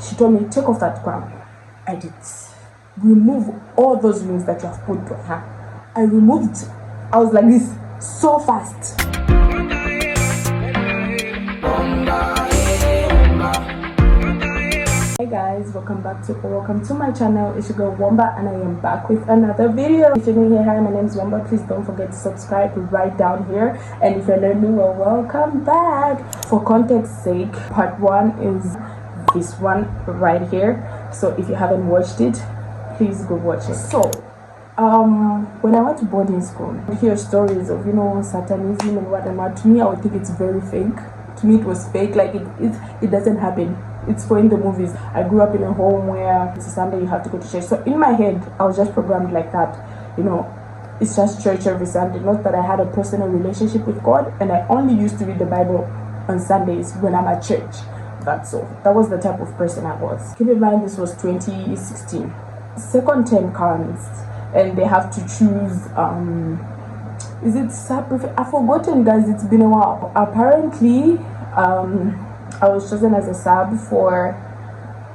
She told me, take off that crown. I did. Remove all those rings that you have put on her. I removed. I was like this so fast. Hey guys, welcome to my channel. It's your girl Womba, and I am back with another video. If you're new here, hi, my name is Womba. Please don't forget to subscribe right down here, and if you're new, well, welcome back. For context sake, part 1 is this one right here, so if you haven't watched it, please go watch it. So when I went to boarding school, I hear stories of Satanism and whatnot. To me, I would think it's very fake. To me, it was fake. Like it doesn't happen. It's for in the movies. I grew up in a home where it's a Sunday you have to go to church. So in my head, I was just programmed like that. It's just church every Sunday. Not that I had a personal relationship with God, and I only used to read the Bible on Sundays when I'm at church. That's all. That was the type of person I was. Keep in mind, this was 2016. Second term comes, and they have to choose. Is it sub? I've forgotten, guys. It's been a while. Apparently, I was chosen as a sub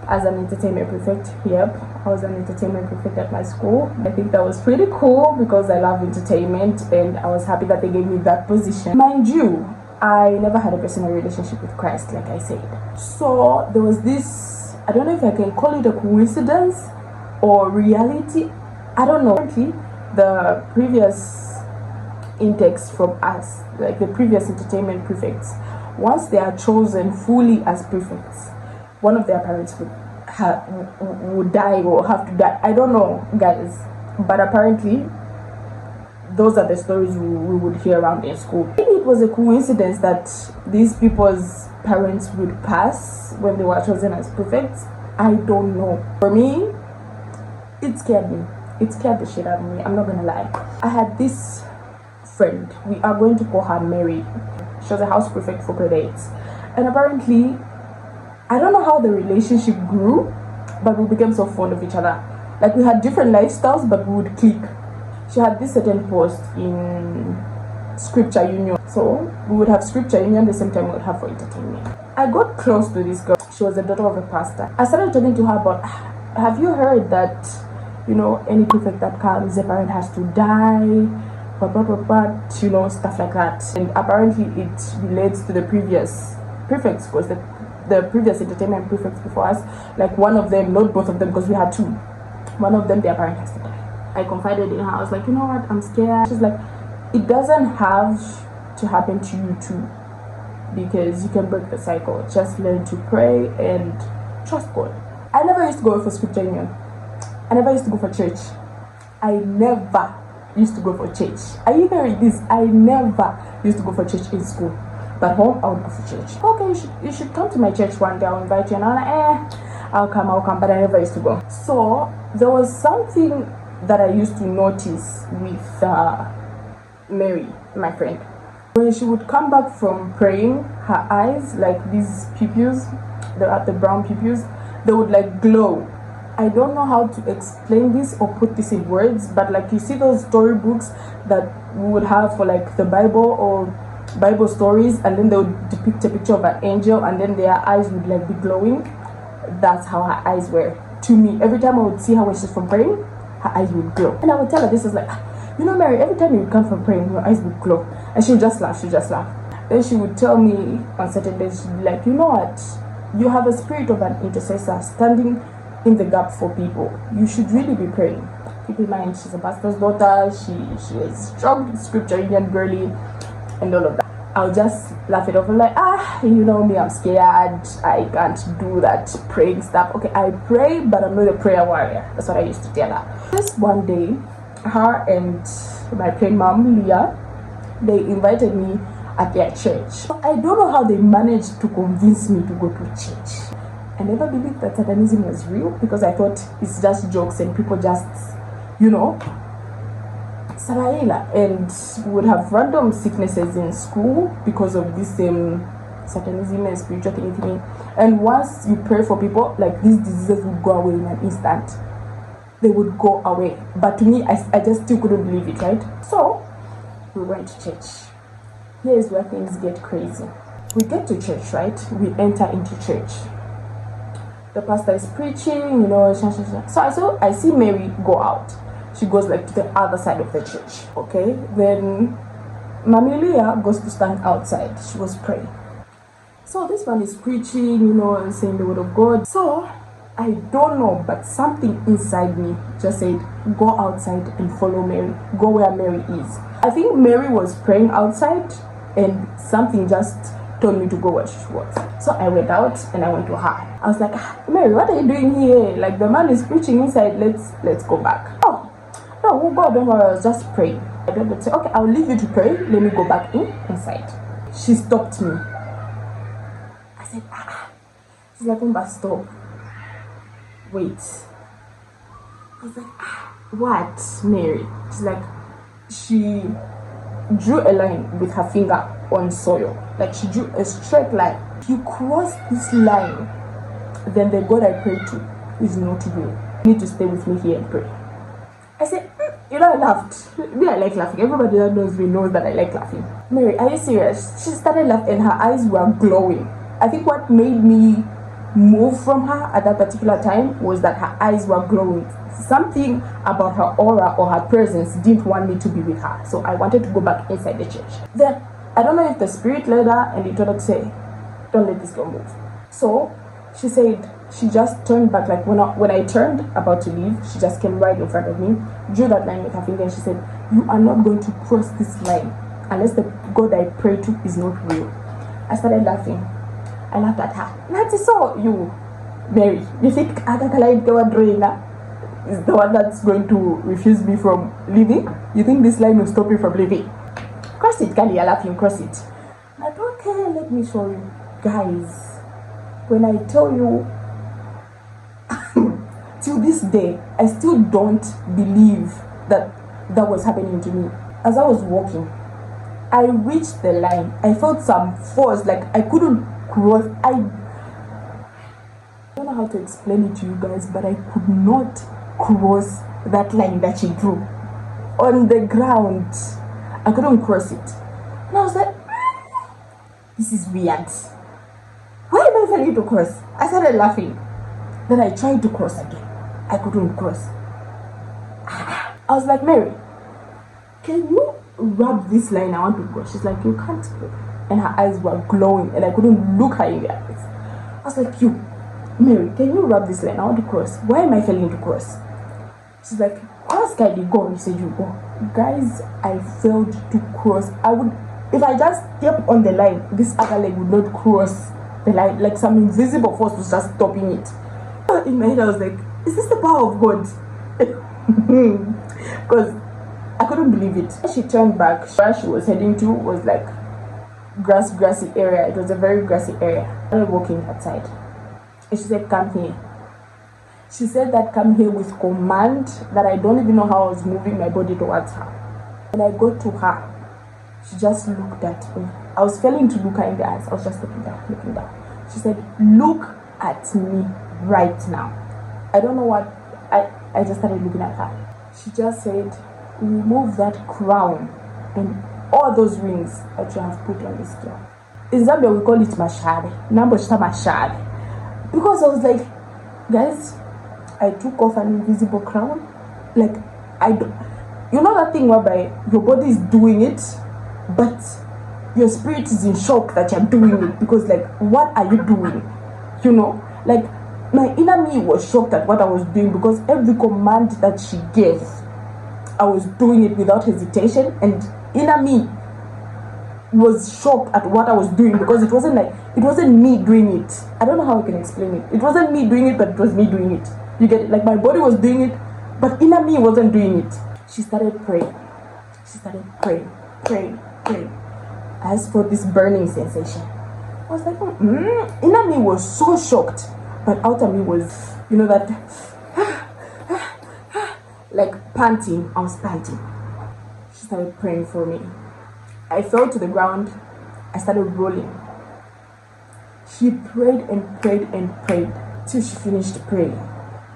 as an entertainment prefect. Yep, I was an entertainment prefect at my school. I think that was pretty cool because I love entertainment, and I was happy that they gave me that position. Mind you, I never had a personal relationship with Christ, like I said. So there was this, I don't know if I can call it a coincidence or reality. I don't know. Apparently, the previous intakes from us, like the previous entertainment prefects, once they are chosen fully as prefects, one of their parents would die or have to die. I don't know, guys, but apparently those are the stories we would hear around in school. Maybe it was a coincidence that these people's parents would pass when they were chosen as prefects. I don't know. For me, it scared me. It scared the shit out of me. I'm not gonna lie. I had this friend. We are going to call her Mary. She was a house prefect for grade 8. And apparently, I don't know how the relationship grew, but we became so fond of each other. Like, we had different lifestyles, but we would click. She had this certain post in scripture union, so we would have scripture union the same time we would have for entertainment. I got close to this girl. She was the daughter of a pastor. I started talking to her about, have you heard that any prefect that comes, the parent has to die, stuff like that. And apparently it relates to the previous prefects, because the previous entertainment prefects before us, like one of them, not both of them, because we had two, one of them, their parent has to die. I confided in her. I was like, you know what, I'm scared. She's like, it doesn't have to happen to you too, because you can break the cycle. Just learn to pray and trust God. I never used to go for scripture union. I never used to go for church. I never used to go for church. Are you hearing this? I never used to go for church in school. But home, I would go for church. Okay, you should come to my church one day. I'll invite you. And I'm like, I'll come. But I never used to go. So there was something that I used to notice with Mary, my friend. When she would come back from praying, her eyes, like these pupils, the brown pupils, they would like glow. I don't know how to explain this or put this in words, but like, you see those storybooks that we would have for like the Bible or Bible stories, and then they would depict a picture of an angel, and then their eyes would like be glowing. That's how her eyes were to me. Every time I would see her when she's from praying, her eyes would glow. And I would tell her, this is like, Mary, every time you would come from praying, your eyes would glow. And she would just laugh. Then she would tell me on certain days, she'd be like, you know what? You have a spirit of an intercessor standing in the gap for people. You should really be praying. Keep in mind, she's a pastor's daughter. She is strong scripture union girly and all of that. I'll just laugh it off and like, me, I'm scared. I can't do that praying stuff. Okay, I pray, but I'm not a prayer warrior. That's what I used to tell her. Just one day, her and my plain mom, Leah, they invited me at their church. I don't know how they managed to convince me to go to church. I never believed that Satanism was real, because I thought it's just jokes and people just, Saraela, and would have random sicknesses in school because of this Satanism and spiritual thing. And once you pray for people, like, these diseases would go away in an instant. They would go away. But to me, I just still couldn't believe it, right? So we went to church. Here's where things get crazy. We get to church, right? We enter into church. The pastor is preaching, you know. So I see Mary go out. She goes like to the other side of the church. Okay, then Mami Leah goes to stand outside. She was praying. So this one is preaching, you know, and saying the word of God. So I don't know, but something inside me just said, go outside and follow Mary. Go where Mary is. I think Mary was praying outside, and something just told me to go where she was. So I went out and I went to her. I was like, Mary, what are you doing here? Like, the man is preaching inside. Let's go back. Oh, no, we'll go. Don't worry. I was just praying. I don't say, okay, I'll leave you to pray. Let me go back inside. She stopped me. I said, She's like, Womba, stop. Wait. I was like, what, Mary? She's like, she drew a line with her finger on soil. Like, she drew a straight line. If you cross this line, then the God I pray to is not real. You need to stay with me here and pray. I said, you know, I laughed. Me, I like laughing. Everybody that knows me knows that I like laughing. Mary, are you serious? She started laughing and her eyes were glowing. I think what made me move from her at that particular time was that her eyes were glowing. Something about her aura or her presence didn't want me to be with her. So I wanted to go back inside the church. Then, I don't know if the spirit led her and he told her to say, don't let this girl move. So she said, she just turned back. Like when I turned about to leave, she just came right in front of me, drew that line with her finger, and she said, you are not going to cross this line unless the God I pray to is not real. I started laughing. I laughed at her. That's so you, Mary. You think Akakala is the one that's going to refuse me from leaving? You think this line will stop me from leaving? Cross it, Kali. I laughing. Cross it. I don't care. Let me show you, guys. When I tell you, till this day, I still don't believe that was happening to me. As I was walking, I reached the line. I felt some force, like I couldn't cross. I don't know how to explain it to you guys, but I could not cross that line that she drew on the ground. I couldn't cross it. And I was like, this is weird. Why am I failing to cross? I started laughing. Then I tried to cross again. I couldn't cross. I was like, Mary, can you rub this line? I want to cross. She's like, you can't. And her eyes were glowing and I couldn't look her in the eyes. I was like, Mary, can you rub this line? I want to cross. Why am I failing to cross? She's like, ask I did go. You said you go. Guys, I failed to cross. If I just step on the line, this other leg would not cross the line. Like some invisible force was just stopping it. In my head, I was like, is this the power of God? Because I couldn't believe it. She turned back. Where she was heading to was like grassy area. It was a very grassy area. I started walking outside. And she said, come here. She said that come here with command that I don't even know how I was moving my body towards her. When I got to her, she just looked at me. I was failing to look her in the eyes. I was just looking down. She said, look at me right now. I don't know what. I just started looking at her. She just said, remove that crown and all those rings that you have put on this girl. In Zambia, we call it mashare. Namboshita mashare. Because I was like, guys, I took off an invisible crown. Like, you know that thing whereby your body is doing it, but your spirit is in shock that you're doing it. Because, like, what are you doing? You know? Like, my inner me was shocked at what I was doing because every command that she gave, I was doing it without hesitation, and inner me was shocked at what I was doing because it wasn't me doing it. I don't know how I can explain it. It wasn't me doing it, but it was me doing it. You get it? Like my body was doing it, but inner me wasn't doing it. She started praying. Praying. As for this burning sensation, I was like, inner me was so shocked, but outer me was, you know, that like panting. I was panting. She started praying for me. I fell to the ground. I started rolling. She prayed and prayed till she finished praying.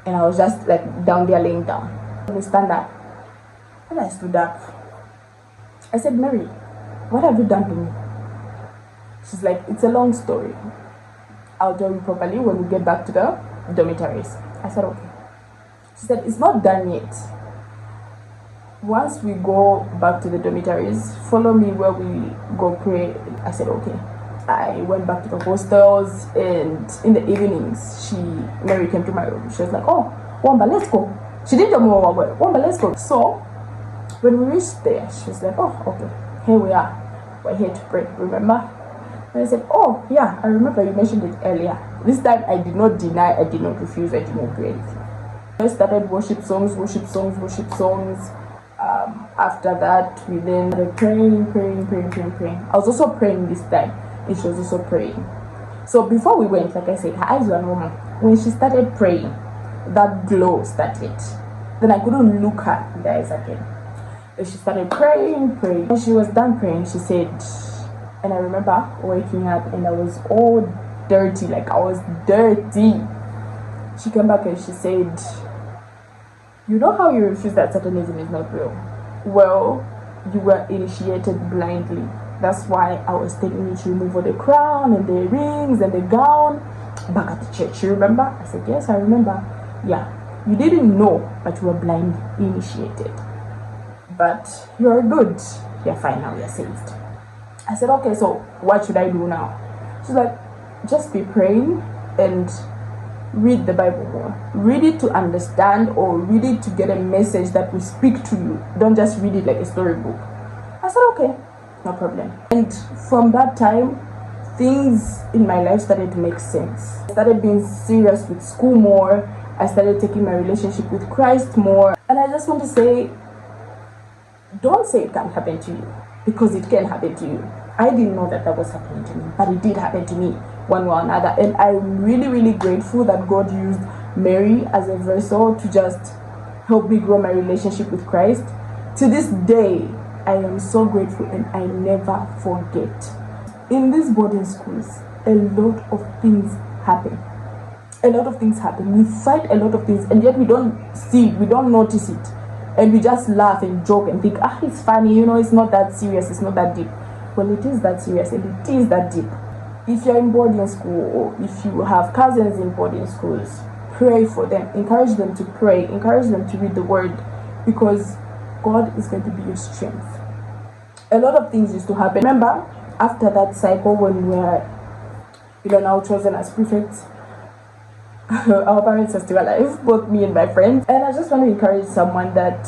And I was just like down there laying down. Let me stand up. And I stood up. I said, Mary, what have you done to me? She's like, it's a long story. I'll tell you properly when we get back to the dormitories. I said okay. She said it's not done yet. Once we go back to the dormitories, follow me where we go pray. I said okay. I went back to the hostels, and in the evenings, Mary came to my room. She was like, oh, Womba, let's go. She didn't tell me where we were. Womba, let's go. So when we reached there, she was like, oh, okay, here we are. We're here to pray, remember? And I said, oh, yeah, I remember you mentioned it earlier. This time I did not deny, I did not refuse, I did not do anything. I started worship songs. After that, we then started praying. I was also praying this time, and she was also praying. So before we went, like I said, her eyes were normal. When she started praying, that glow started. Then I couldn't look her in the eyes again. And she started praying. When she was done praying, she said, and I remember waking up and I was all dirty, like I was dirty. She came back and she said, you know how you refuse that Satanism is not real? Well, you were initiated blindly. That's why I was taking you to remove all the crown and the rings and the gown back at the church. You remember? I said, yes, I remember. Yeah, you didn't know, but you were blindly initiated. But you're good. You're fine now, you're saved. I said, okay, so what should I do now? She's like, just be praying and read the Bible more. Read it to understand, or read it to get a message that will speak to you. Don't just read it like a storybook. I said, okay, no problem. And from that time, things in my life started to make sense. I started being serious with school more. I started taking my relationship with Christ more. And I just want to say, don't say it can't happen to you, because it can happen to you. I didn't know that was happening to me, but it did happen to me one way or another. And I'm really grateful that God used Mary as a vessel to just help me grow my relationship with Christ. To this day, I am so grateful, and I never forget. In these boarding schools, a lot of things happen. We fight a lot of things, and yet we don't see it, we don't notice it. And we just laugh and joke and think, it's funny, it's not that serious, it's not that deep. Well, it is that serious, and it is that deep. If you're in boarding school, or if you have cousins in boarding schools, pray for them. Encourage them to pray. Encourage them to read the word, because God is going to be your strength. A lot of things used to happen. Remember, after that cycle, when we were now chosen as prefects, our parents are still alive, both me and my friends. And I just want to encourage someone that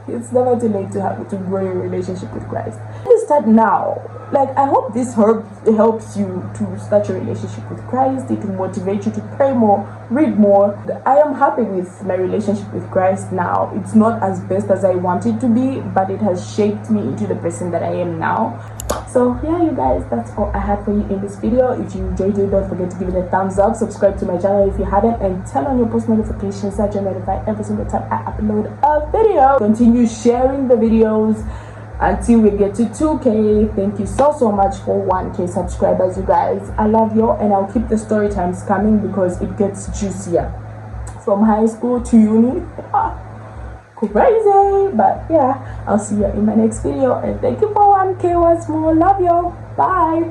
it's never too late to grow your relationship with Christ. Please start now. I hope this helps you to start your relationship with Christ. It will motivate you to pray more, read more. I am happy with my relationship with Christ now. It's not as best as I want it to be, but it has shaped me into the person that I am now. So yeah, you guys, that's all I had for you in this video. If you enjoyed it, don't forget to give it a thumbs up, subscribe to my channel if you haven't, and turn on your post notifications so that you're notified every single time I upload a video. Continue sharing the videos until we get to 2K. Thank you so much for 1K subscribers, you guys. I love you, and I'll keep the story times coming because it gets juicier from high school to uni. Crazy. But yeah, I'll see you in my next video, and thank you for 1K once more. Love you. Bye.